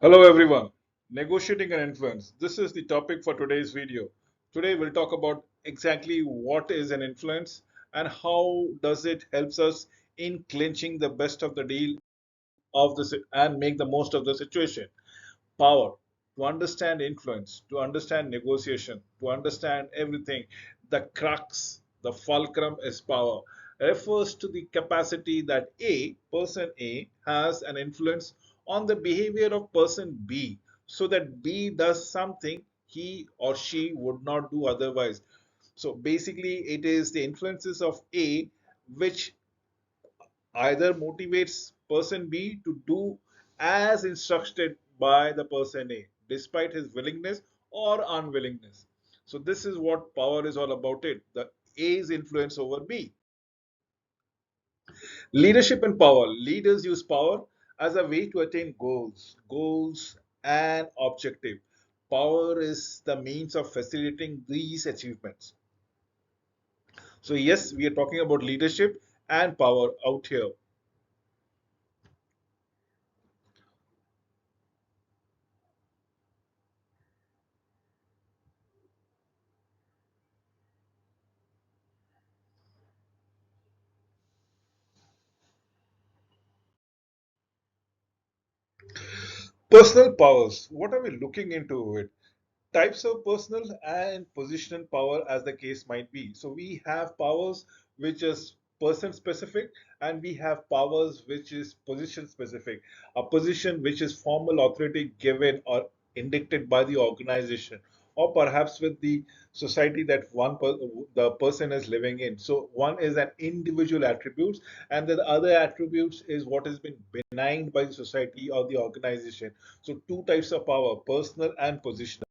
Hello everyone. Negotiating and influence. This is the topic for today's video. Today we'll talk about exactly what is an influence and how does it helps us in clinching the best of the deal of and make the most of the situation. Power. To understand influence, to understand negotiation, to understand everything, the crux, the fulcrum is power. Refers to the capacity that person A, has an influence on the behavior of person B so that B does something he or she would not do otherwise. So basically, it is the influences of A which either motivates person B to do as instructed by the person A, despite his willingness or unwillingness. So this is what power is all about it. The A's influence over B. Leadership and power. Leaders use power as a way to attain goals and objective. Power is the means of facilitating these achievements. So yes, we are talking about leadership and power out here. Personal powers. What are we looking into it? Types of personal and positional power, as the case might be. So we have powers which is person specific, and we have powers which is position specific. A position which is formal authority given or indicted by the organization, or perhaps with the society that the person is living in. So one is an individual attributes, and the other attributes is what has been benign by the society or the organization. So two types of power: personal and positional.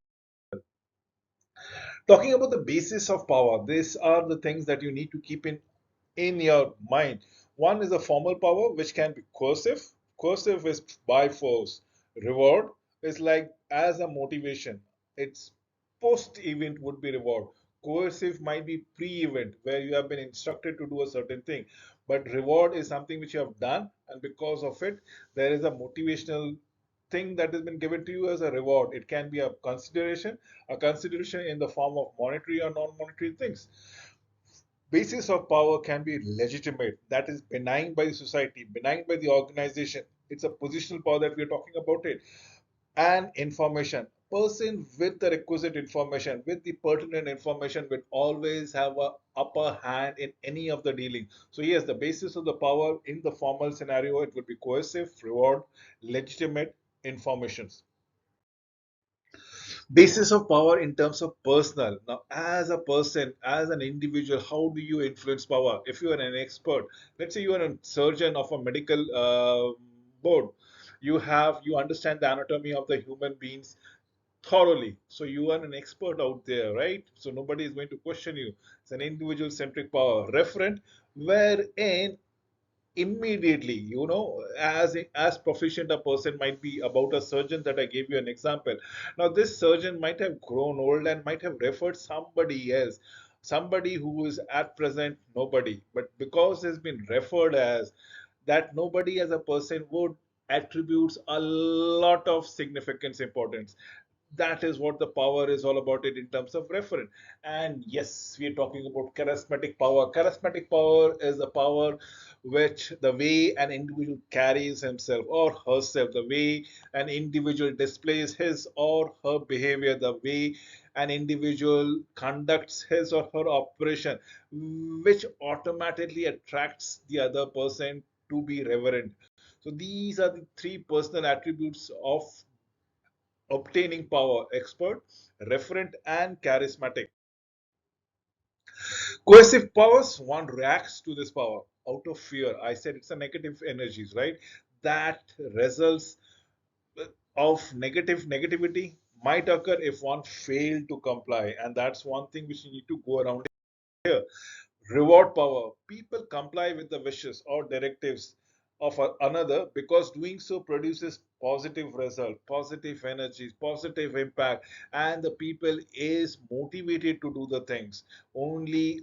Talking about the basis of power, these are the things that you need to keep in your mind. One is a formal power, which can be coercive. Coercive is by force. Reward is like as a motivation. It's post event would be reward. Coercive might be pre event, where you have been instructed to do a certain thing, but reward is something which you have done, and because of it there is a motivational thing that has been given to you as a reward. It can be a consideration in the form of monetary or non-monetary things. Basis of power can be legitimate, that is benign by the society, benign by the organization. It's a positional power that we're talking about it. And information. Person with the requisite information, with the pertinent information, will always have a upper hand in any of the dealing. So yes, the basis of the power in the formal scenario, it would be coercive, reward, legitimate informations. Basis of power in terms of personal. Now, as a person, as an individual, how do you influence power? If you are an expert, let's say you are a surgeon of a medical board, you understand the anatomy of the human beings thoroughly. So you are an expert out there, right? So nobody is going to question you. It's an individual centric power. Referent, wherein immediately, as proficient a person might be. About a surgeon that I gave you an example, now this surgeon might have grown old and might have referred somebody else, somebody who is at present nobody, but because he's been referred as that, nobody as a person would attributes a lot of significance, importance. That is what the power is all about it in terms of referent. And yes, we are talking about charismatic power. Charismatic power is the power which the way an individual carries himself or herself, the way an individual displays his or her behavior, the way an individual conducts his or her operation, which automatically attracts the other person to be reverent. So these are the three personal attributes of obtaining power: expert, referent, and charismatic. Coercive powers, one reacts to this power out of fear. I said it's a negative energies, right? That results of negativity might occur if one failed to comply, and that's one thing which you need to go around here. Reward power. People comply with the wishes or directives of another because doing so produces positive result, positive energies, positive impact, and the people is motivated to do the things. Only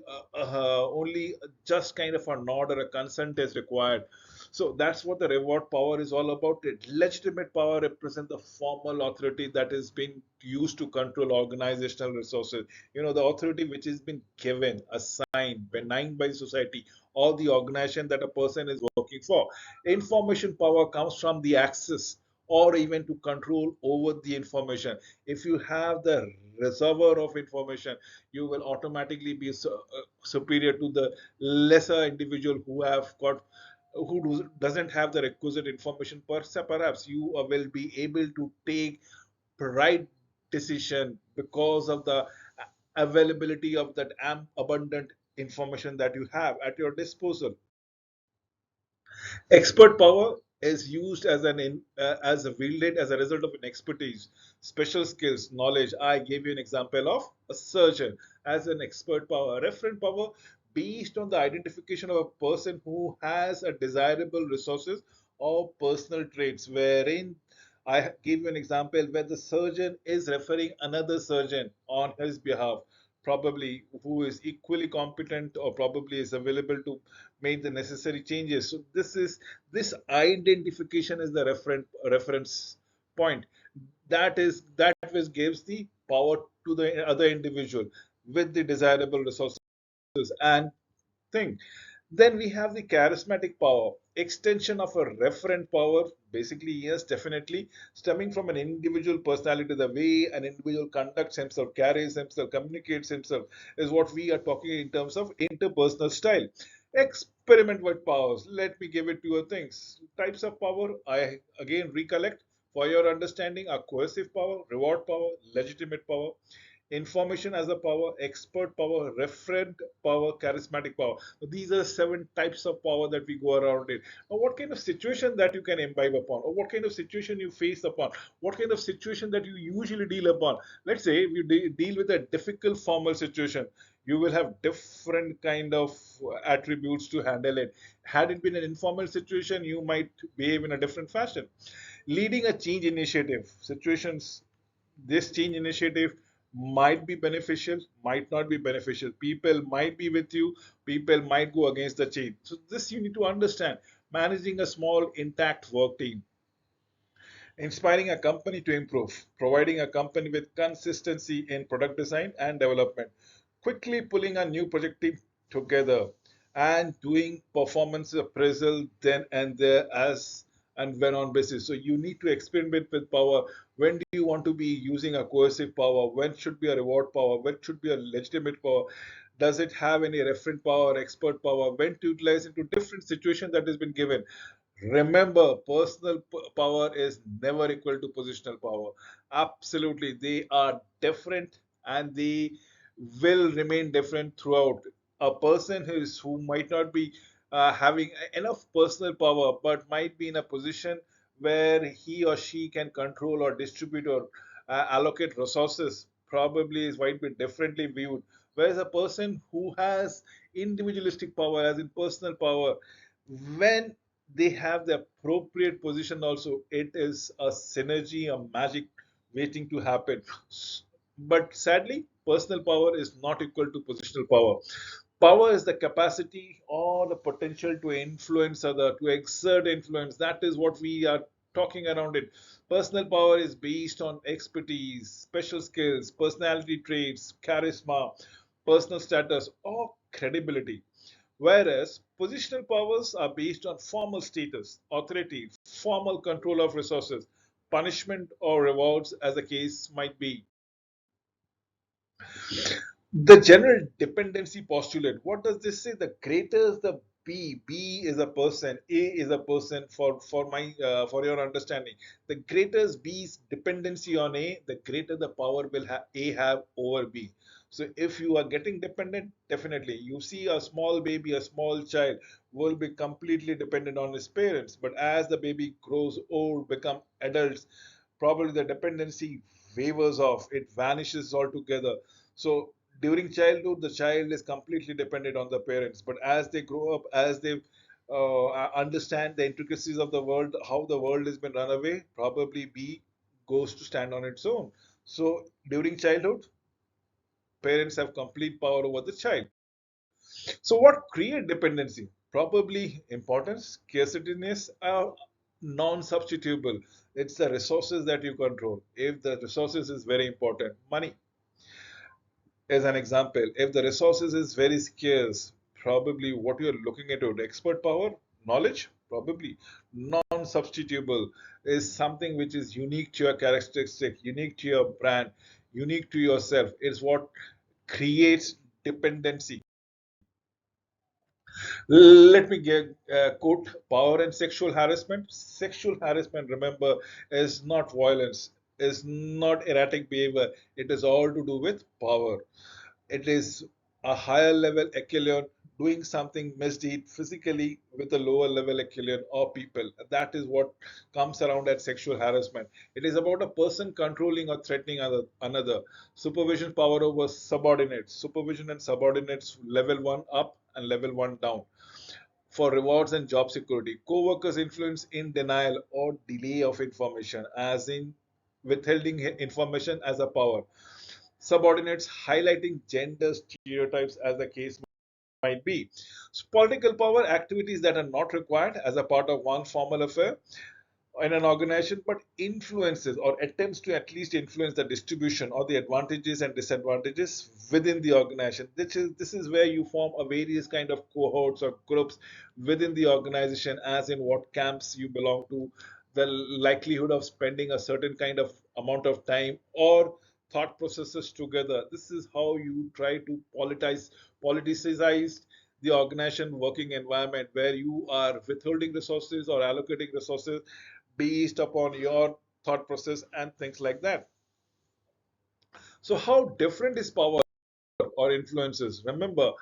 just kind of a nod or a consent is required. So that's what the reward power is all about. It legitimate power represents the formal authority that is being used to control organizational resources. The authority which has been given, assigned, benign by society or the organization that a person is working for. Information power comes from the access or even to control over the information. If you have the reservoir of information, you will automatically be superior to the lesser individual who have got who doesn't have the requisite information. Perhaps you will be able to take right decision because of the availability of that abundant information that you have at your disposal. Expert power is used as as a wielded as a result of an expertise, special skills, knowledge. I gave you an example of a surgeon as an expert power. Referent power based on the identification of a person who has a desirable resources or personal traits, wherein I give you an example where the surgeon is referring another surgeon on his behalf, probably who is equally competent or probably is available to make the necessary changes. So this identification is the reference point. That which gives the power to the other individual with the desirable resources and thing. Then we have the charismatic power, extension of a referent power. Basically, yes, definitely stemming from an individual personality, the way an individual conducts himself, carries himself, communicates himself, is what we are talking in terms of interpersonal style. Experiment with powers. Let me give it to you things. Types of power, I again recollect for your understanding, are coercive power, reward power, legitimate power, information as a power, expert power, referent power, charismatic power. So these are seven types of power that we go around it. Now, what kind of situation that you can imbibe upon, or what kind of situation you face upon, what kind of situation that you usually deal upon. Let's say if you deal with a difficult formal situation, you will have different kind of attributes to handle it. Had it been an informal situation, you might behave in a different fashion. Leading a change initiative situations, this change initiative might be beneficial, might not be beneficial. People might be with you, people might go against the change. So, this you need to understand. Managing a small, intact work team, inspiring a company to improve, providing a company with consistency in product design and development, quickly pulling a new project team together, and doing performance appraisal then and there as and when on basis. So you need to experiment with power. When do you want to be using a coercive power? When should be a reward power? When should be a legitimate power? Does it have any referent power, expert power? When to utilize into different situations that has been given? Remember, personal power is never equal to positional power. Absolutely, they are different and they will remain different throughout. A person who might not be having enough personal power but might be in a position where he or she can control or distribute or allocate resources probably is might be differently viewed. Whereas a person who has individualistic power, as in personal power, when they have the appropriate position also, it is a synergy, a magic waiting to happen. But sadly, personal power is not equal to positional power. Power is the capacity or the potential to influence other, to exert influence. That is what we are talking around it. Personal power is based on expertise, special skills, personality traits, charisma, personal status, or credibility. Whereas positional powers are based on formal status, authority, formal control of resources, punishment or rewards, as the case might be. The general dependency postulate, what does this say? The greater the B is a person, A is a person, for your understanding. The greater B's dependency on A, the greater the power will A have over B. So if you are getting dependent, definitely you see a small baby, a small child will be completely dependent on his parents. But as the baby grows old, become adults, probably the dependency wavers off, it vanishes altogether. So during childhood, the child is completely dependent on the parents. But as they grow up, as they understand the intricacies of the world, how the world has been run away. Probably B goes to stand on its own. So during childhood, parents have complete power over the child. So what create dependency? Probably importance, scarcityness, are non-substitutable. It's the resources that you control. If the resources is very important, money as an example, if the resources is very scarce, probably what you're looking at, expert power, knowledge, probably non-substitutable, is something which is unique to your characteristic, unique to your brand, unique to yourself. It's what creates dependency. Let me get quote power and sexual harassment. Sexual harassment, remember, is not violence, is not erratic behavior. It is all to do with power. It is a higher level echelon doing something misdeed physically with a lower level echelon or people. That is what comes around as sexual harassment. It is about a person controlling or threatening another. Supervision power over subordinates. Supervision and subordinates level one up and level one down. For rewards and job security, co-workers influence in denial or delay of information, as in withholding information as a power. Subordinates highlighting gender stereotypes as the case might be. So political power activities that are not required as a part of one formal affair in an organization, but influences or attempts to at least influence the distribution or the advantages and disadvantages within the organization. This is where you form a various kind of cohorts or groups within the organization, as in what camps you belong to, the likelihood of spending a certain kind of amount of time or thought processes together. This is how you try to politicize the organization working environment, where you are withholding resources or allocating resources based upon your thought process and things like that. So, how different is power or influences? Remember,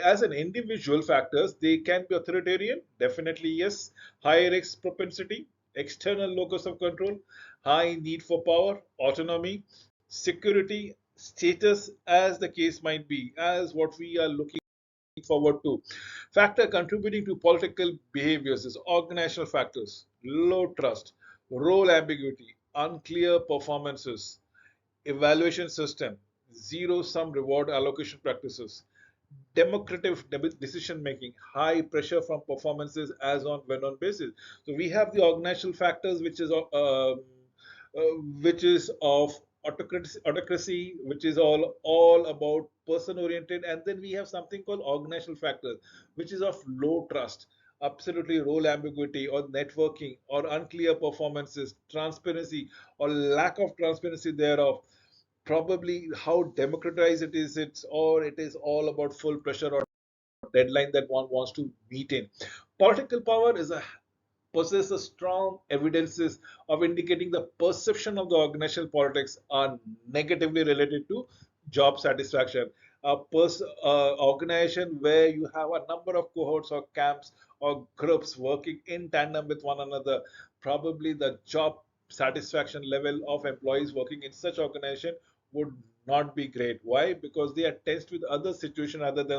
as an individual factors, they can be authoritarian, definitely yes, high risk propensity, external locus of control, high need for power, autonomy, security, status, as the case might be, as what we are looking forward to. Factor contributing to political behaviors is organizational factors, low trust, role ambiguity, unclear performances, evaluation system, zero sum reward allocation practices, democratic decision making, high pressure from performances as on when on basis. So we have the organizational factors, which is of autocracy, which is all about person oriented, and then we have something called organizational factors, which is of low trust, absolutely role ambiguity or networking or unclear performances, transparency or lack of transparency thereof, probably how democratized it is, it is all about full pressure or deadline that one wants to meet in. Political power is a possesses strong evidences of indicating the perception of the organizational politics are negatively related to job satisfaction. Organization where you have a number of cohorts or camps or groups working in tandem with one another, probably the job satisfaction level of employees working in such organization would not be great. Why? Because they are tensed with other situation other than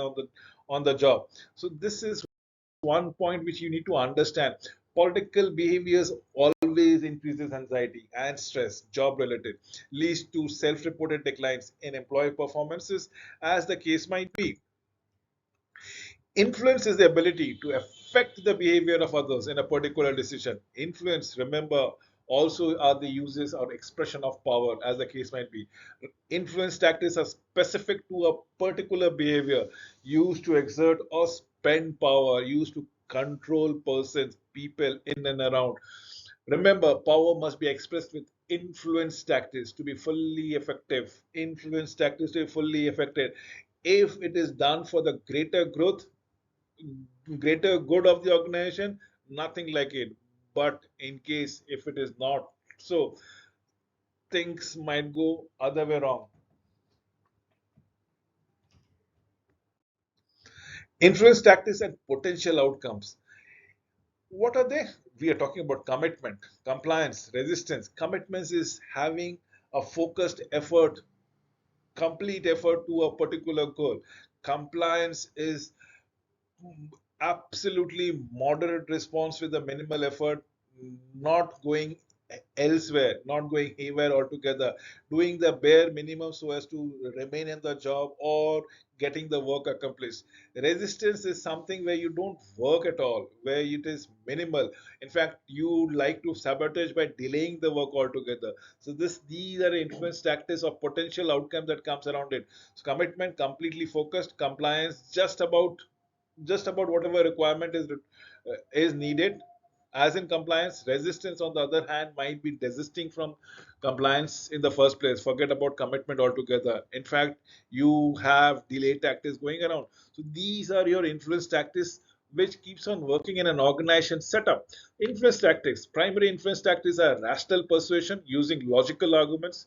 on the job. So this is one point which you need to understand. Political behaviors always increases anxiety and stress, job related, leads to self-reported declines in employee performances, as the case might be. Influence is the ability to affect the behavior of others in a particular decision. Influence, remember, also are the uses or expression of power, as the case might be. Influence tactics are specific to a particular behavior, used to exert or spend power, used to control persons, people in and around. Remember, power must be expressed with influence tactics to be fully effective. Influence tactics to be fully effective. If it is done for the greater growth, greater good of the organization, nothing like it. But in case if it is not so, things might go other way wrong. Influence tactics and potential outcomes. What are they? We are talking about commitment, compliance, resistance. Commitments is having a focused effort, complete effort to a particular goal. Compliance is absolutely moderate response with a minimal effort, not going elsewhere, not going anywhere altogether, doing the bare minimum so as to remain in the job or getting the work accomplished. Resistance is something where you don't work at all, where it is minimal. In fact, you like to sabotage by delaying the work altogether. So these are influence tactics of potential outcome that comes around it. So commitment, completely focused, compliance, just about whatever requirement is needed as in compliance. Resistance on the other hand might be desisting from compliance in the first place, forget about commitment altogether. In fact, you have delay tactics going around. So these are your influence tactics which keeps on working in an organization setup. Influence tactics, primary influence tactics are rational persuasion using logical arguments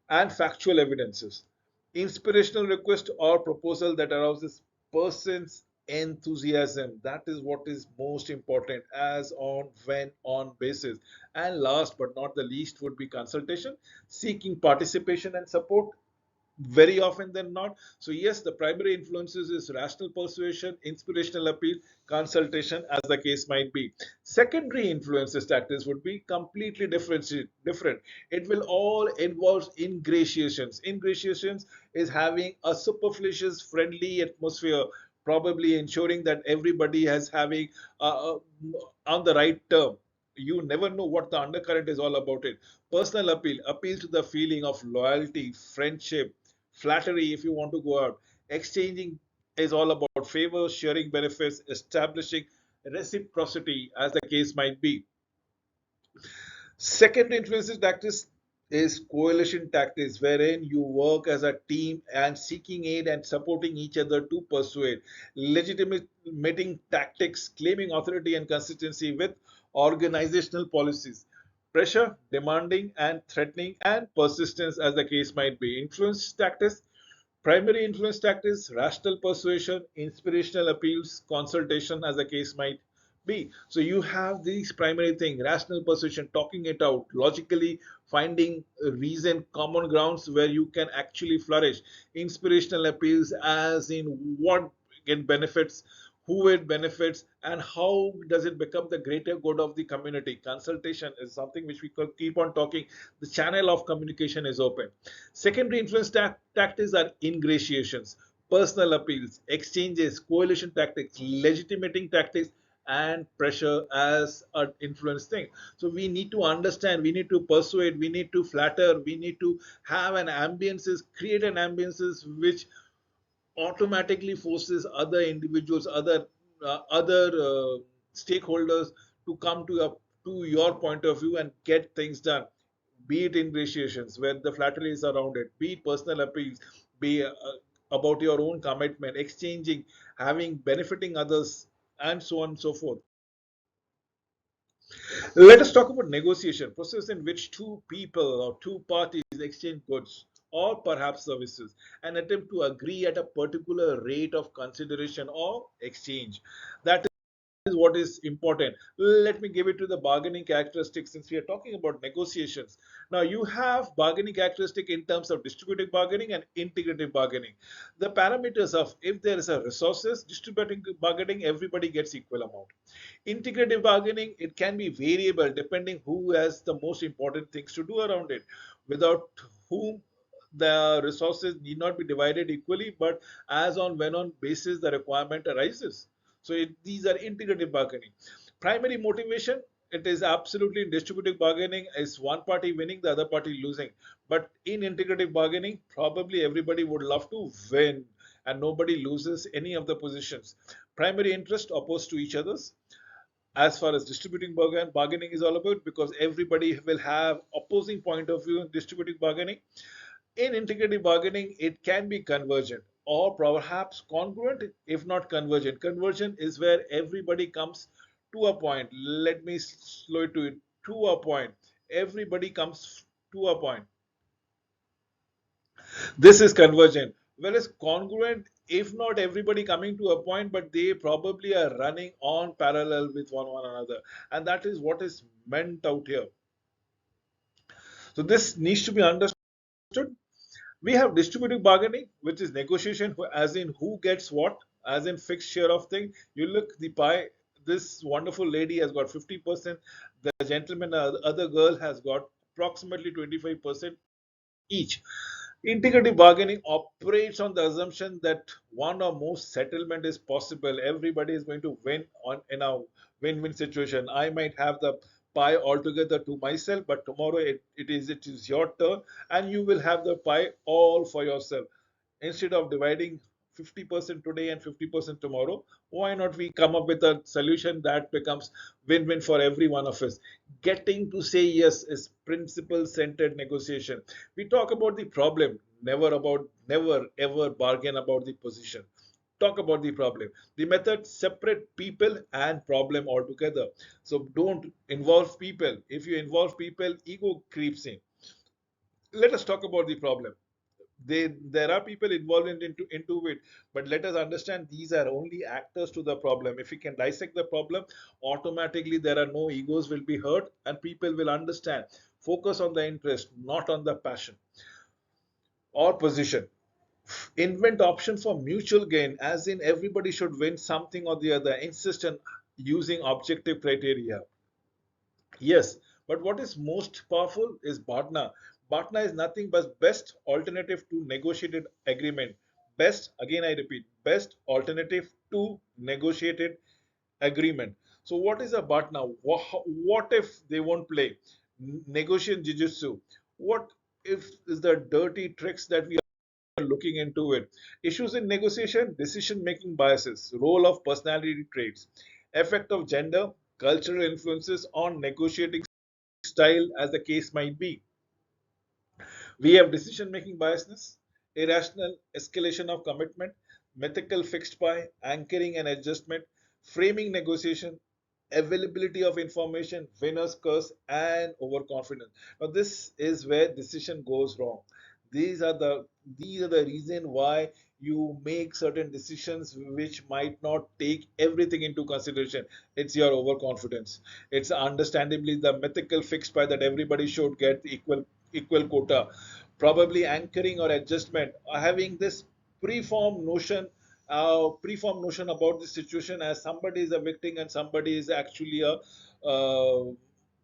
and factual evidences. Inspirational request or proposal that arouses person's enthusiasm. That is what is most important as on when on basis. And last but not the least would be consultation, seeking participation and support very often than not. So yes, the primary influences is rational persuasion, inspirational appeal, consultation, as the case might be. Secondary influences tactics would be completely different. It will all involve ingratiations. Ingratiations is having a superfluous friendly atmosphere, probably ensuring that everybody is having on the right term. You never know what the undercurrent is all about it. Personal appeal to the feeling of loyalty, friendship, flattery if you want to go out. Exchanging is all about favors, sharing benefits, establishing reciprocity, as the case might be. Second influences tactics is coalition tactics, wherein you work as a team and seeking aid and supporting each other to persuade. Legitimating tactics, claiming authority and consistency with organizational policies. Pressure, demanding and threatening, and persistence, as the case might be. Influence tactics, primary influence tactics, rational persuasion, inspirational appeals, consultation, as the case might be. So you have these primary things: rational persuasion, talking it out, logically finding reason, common grounds where you can actually flourish. Inspirational appeals, as in what it benefits, who it benefits, and how does it become the greater good of the community. Consultation is something which we could keep on talking. The channel of communication is open. Secondary influence tactics are ingratiations, personal appeals, exchanges, coalition tactics, legitimating tactics, and pressure as an influence thing. So we need to understand, we need to persuade, we need to flatter, we need to have an ambiences, create an ambiences which automatically forces other individuals, other stakeholders to come to your point of view and get things done. Be it ingratiations where the flattery is around it, be it personal appeals, be about your own commitment, exchanging, having benefiting others, and so on and so forth. Let us talk about negotiation, process in which two people or two parties exchange goods or perhaps services and attempt to agree at a particular rate of consideration or exchange. That is what is important. Let me give it to the bargaining characteristics since we are talking about negotiations. Now, you have bargaining characteristic in terms of distributive bargaining and integrative bargaining. The parameters of if there is a resources, distributing bargaining, everybody gets equal amount. Integrative bargaining, it can be variable depending who has the most important things to do around it, without whom the resources need not be divided equally, but as on when on basis the requirement arises. So these are integrative bargaining. Primary motivation, it is absolutely in distributive bargaining is one party winning, the other party losing. But in integrative bargaining, probably everybody would love to win and nobody loses any of the positions. Primary interest opposed to each other's as far as distributing bargaining is all about, because everybody will have opposing point of view in distributing bargaining. In integrative bargaining, it can be convergent or perhaps congruent, if not convergent. Convergent is where everybody comes to a point. Let me slow it to a point. Everybody comes to a point. This is convergent. Whereas congruent, if not everybody coming to a point, but they probably are running on parallel with one another. And that is what is meant out here. So this needs to be understood. We have distributive bargaining, which is negotiation, as in who gets what as in fixed share of thing. You look the pie. This wonderful lady has got 50%. The gentleman, other girl has got approximately 25% each. Integrative bargaining operates on the assumption that one or more settlement is possible. Everybody is going to win on in a win-win situation. I might have the pie altogether to myself, but tomorrow it is your turn, and you will have the pie all for yourself. Instead of dividing 50% today and 50% tomorrow, why not we come up with a solution that becomes win-win for every one of us? Getting to say yes is principle-centered negotiation. We talk about the problem, never ever bargain about the position. Talk about the problem. The method separate people and problem altogether. So don't involve people. If you involve people, ego creeps in. Let us talk about the problem. There are people involved into it, but let us understand these are only actors to the problem. If we can dissect the problem, automatically there are no egos will be hurt and people will understand. Focus on the interest, not on the passion or position. Invent option for mutual gain, as in everybody should win something or the other. Insist on using objective criteria. Yes, but what is most powerful is Bhatna. Bhatna is nothing but best alternative to negotiated agreement. Best, again I repeat, best alternative to negotiated agreement. So what is a Bhatna? What if they won't play? Negotiation jujitsu. What if is the dirty tricks that we are looking into it? Issues in negotiation, decision making biases, role of personality traits, effect of gender, cultural influences on negotiating style, as the case might be. We have decision making biasness, irrational escalation of commitment, mythical fixed pie, anchoring and adjustment, framing negotiation, availability of information, winner's curse, and overconfidence. Now, this is where decision goes wrong. These are the these are the reason why you make certain decisions which might not take everything into consideration. It's your overconfidence. It's understandably the mythical fixed pie that everybody should get equal quota, probably anchoring or adjustment, having this preformed notion preformed notion about the situation, as somebody is a victim and somebody is actually a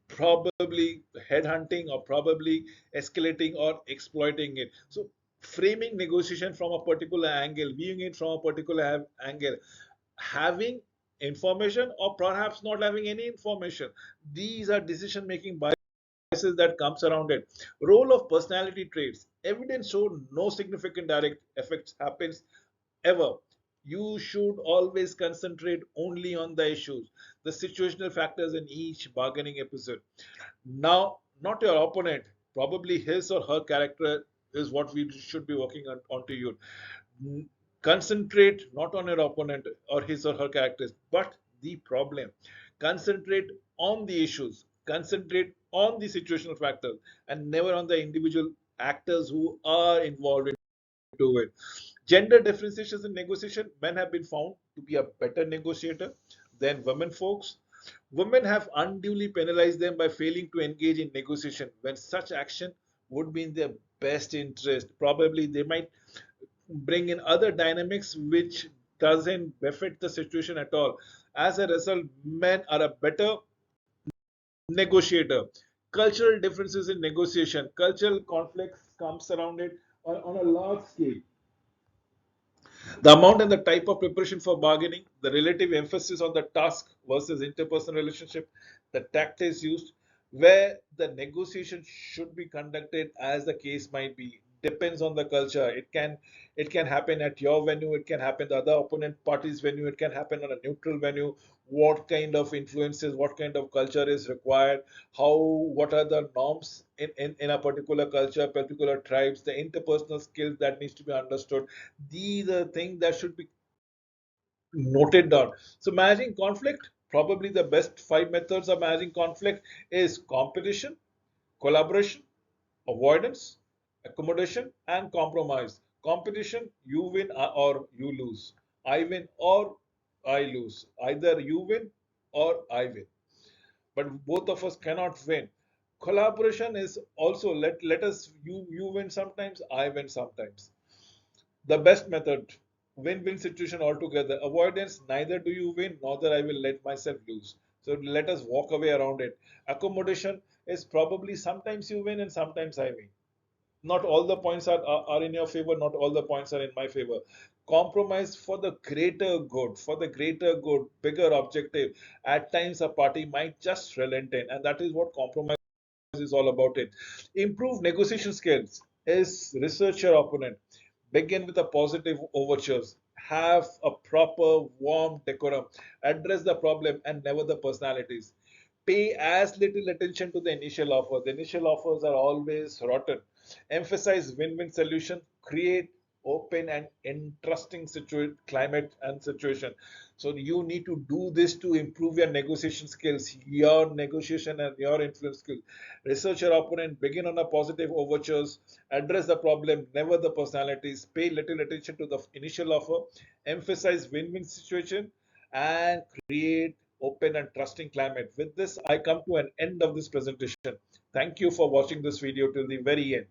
probably headhunting or probably escalating or exploiting it. So framing negotiation from a particular angle, viewing it from a particular angle, having information or perhaps not having any information, these are decision making biases that comes around it. Role of personality traits. Evidence showed no significant direct effects happens ever. You should always concentrate only on the issues, the situational factors in each bargaining episode. Now, not your opponent, probably his or her character is what we should be working on to you. Concentrate not on your opponent or his or her characters, but the problem. Concentrate on the issues, concentrate on the situational factors, and never on the individual actors who are involved into it. Gender differentiations in negotiation. Men have been found to be a better negotiator than women folks. Women have unduly penalized them by failing to engage in negotiation when such action would be in their best interest. Probably they might bring in other dynamics which doesn't befit the situation at all. As a result, men are a better negotiator. Cultural differences in negotiation, cultural conflicts comes around it on a large scale. The amount and the type of preparation for bargaining, the relative emphasis on the task versus interpersonal relationship, the tactics used, where the negotiation should be conducted, as the case might be, depends on the culture. It can happen at your venue, it can happen the other opponent party's venue, it can happen on a neutral venue. What kind of influences, what kind of culture is required, how what are the norms in a particular culture, particular tribes, the interpersonal skills that needs to be understood. These are things that should be noted down. So managing conflict, probably the best five methods of managing conflict is competition, collaboration, avoidance, accommodation, and compromise. Competition, you win or you lose. I win or I lose. Either you win or I win. But both of us cannot win. Collaboration is also let us you win sometimes, I win sometimes. The best method. win-win situation altogether. Avoidance, neither do you win, nor that I will let myself lose. So let us walk away around it. Accommodation is probably sometimes you win and sometimes I win. Not all the points are in your favor, not all the points are in my favor. Compromise for the greater good, for the greater good, bigger objective. At times a party might just relent in, and that is what compromise is all about it. Improve negotiation skills is research your opponent. Begin with a positive overtures. Have a proper warm decorum. Address the problem and never the personalities. Pay as little attention to the initial offer. The initial offers are always rotten. Emphasize win-win solution. Create open and interesting climate and situation. So you need to do this to improve your negotiation skills, your negotiation and your influence skills. Research your opponent, begin on a positive overtures, address the problem, never the personalities, pay little attention to the initial offer, emphasize win-win situation, and create open and trusting climate. With this, I come to an end of this presentation. Thank you for watching this video till the very end.